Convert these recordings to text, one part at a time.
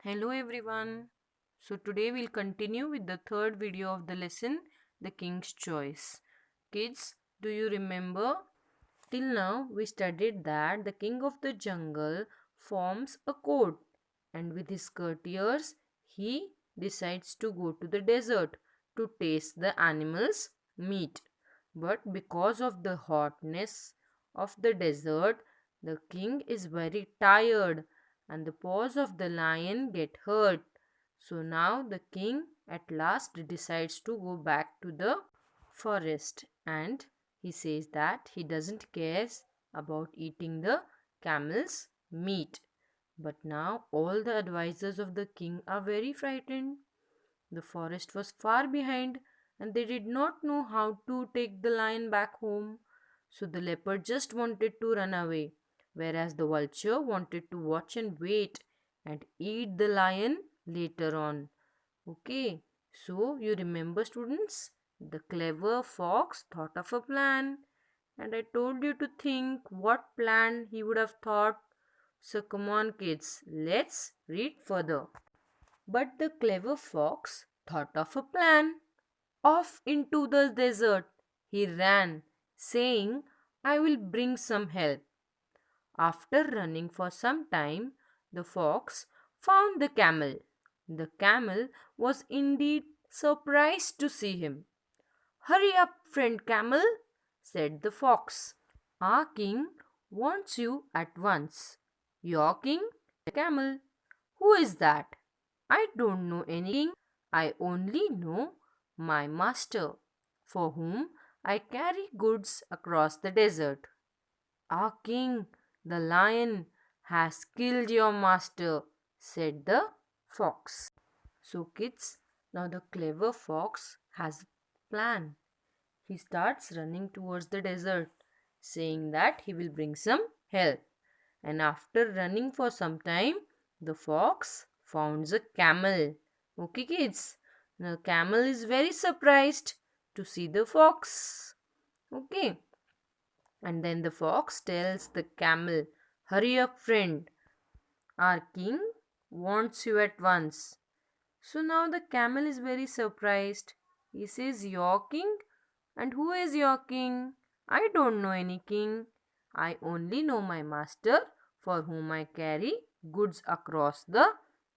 Hello everyone. So today we'll continue with the third video of the lesson, The King's Choice. Kids, do you remember? Till now we studied that the king of the jungle forms a court and with his courtiers he decides to go to the desert to taste the animals' meat. But because of the hotness of the desert, the king is very tired and the paws of the lion get hurt. So now the king at last decides to go back to the forest and he says that he doesn't care about eating the camel's meat. But now all the advisors of the king are very frightened. The forest was far behind and they did not know how to take the lion back home. So the leopard just wanted to run away, whereas the vulture wanted to watch and wait and eat the lion later on. Okay, so you remember, students? The clever fox thought of a plan, and I told you to think what plan he would have thought. So come on, kids, let's read further. But the clever fox thought of a plan. Off into the desert he ran, saying, I will bring some help. After running for some time, the fox found the camel. The camel was indeed surprised to see him. Hurry up, friend camel, said the fox. Our king wants you at once. Your king? The camel. Who is that? I don't know any king. I only know my master, for whom I carry goods across the desert. Our king, the lion, has killed your master, said the fox. So, kids, now the clever fox has a plan. He starts running towards the desert, saying that he will bring some help. And after running for some time, the fox found a camel. Okay, kids. The camel is very surprised to see the fox. Okay. And then the fox tells the camel, hurry up, friend. Our king wants you at once. So now the camel is very surprised. He says, your king? And who is your king? I don't know any king. I only know my master for whom I carry goods across the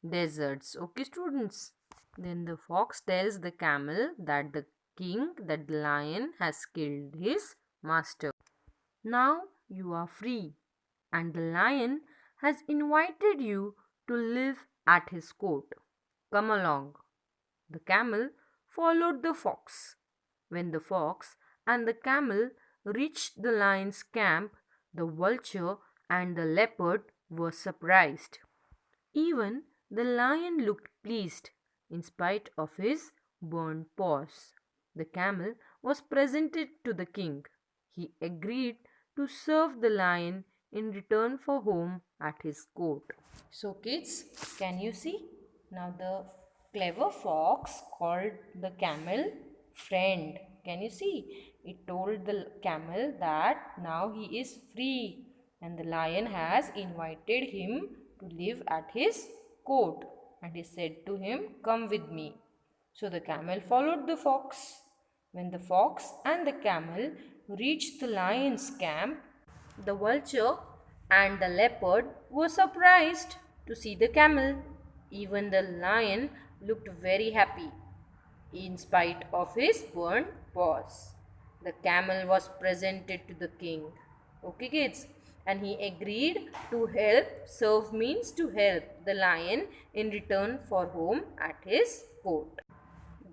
deserts. Okay, students. Then the fox tells the camel that the king, that the lion, has killed his master. Now you are free, and the lion has invited you to live at his court. Come along. The camel followed the fox. When the fox and the camel reached the lion's camp, the vulture and the leopard were surprised. Even the lion looked pleased in spite of his burned paws. The camel was presented to the king. He agreed to serve the lion in return for home at his court. So, kids, can you see? Now, the clever fox called the camel friend. Can you see? It told the camel that now he is free and the lion has invited him to live at his court. And he said to him, come with me. So the camel followed the fox. When the fox and the camel reached the lion's camp, the vulture and the leopard were surprised to see the camel. Even the lion looked very happy in spite of his burnt paws. The camel was presented to the king. Okay, kids? And he agreed to help, serve means to help the lion in return for home at his court.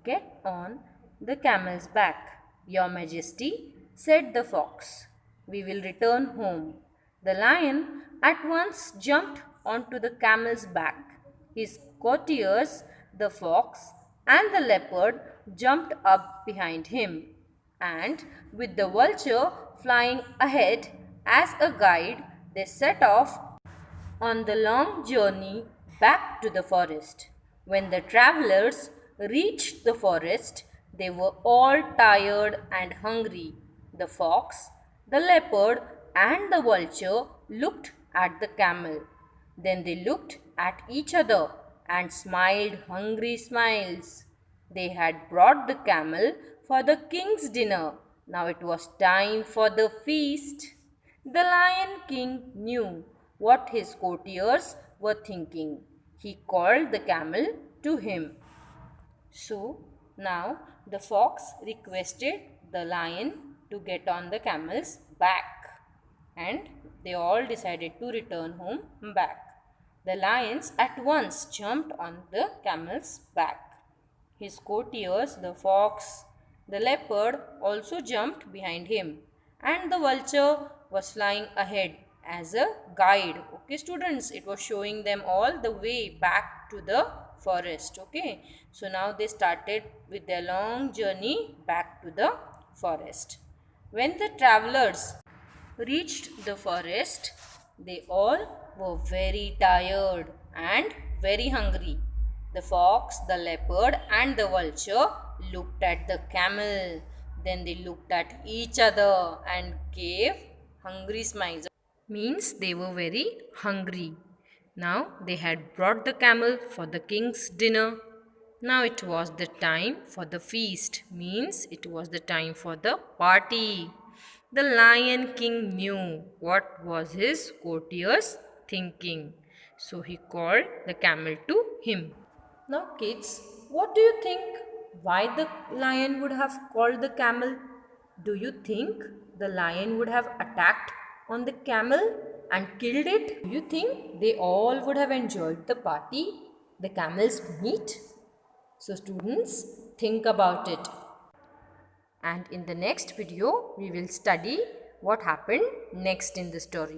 Get on the camel's back, your majesty, said the fox. We will return home. The lion at once jumped onto the camel's back. His courtiers, the fox and the leopard, jumped up behind him. And with the vulture flying ahead as a guide, they set off on the long journey back to the forest. When the travelers reached the forest, they were all tired and hungry. The fox, the leopard, and the vulture looked at the camel. Then they looked at each other and smiled hungry smiles. They had brought the camel for the king's dinner. Now it was time for the feast. The Lion King knew what his courtiers were thinking. He called the camel to him. So now the fox requested the lion to get on the camel's back, and they all decided to return home back. The lions at once jumped on the camel's back. His courtiers, the fox, the leopard, also jumped behind him, and the vulture was flying ahead as a guide. Okay, students, it was showing them all the way back to the forest. Okay, so now they started with their long journey back to the forest. When the travelers reached the forest, they all were very tired and very hungry. The fox, the leopard, and the vulture looked at the camel. Then they looked at each other and gave hungry smiles. Means they were very hungry. Now they had brought the camel for the king's dinner. Now it was the time for the feast, means it was the time for the party. The Lion King knew what was his courtiers thinking, so he called the camel to him. Now, kids, what do you think? Why the lion would have called the camel? Do you think the lion would have attacked on the camel and killed it? Do you think they all would have enjoyed the party, the camel's meat? So, students, think about it. And in the next video, we will study what happened next in the story.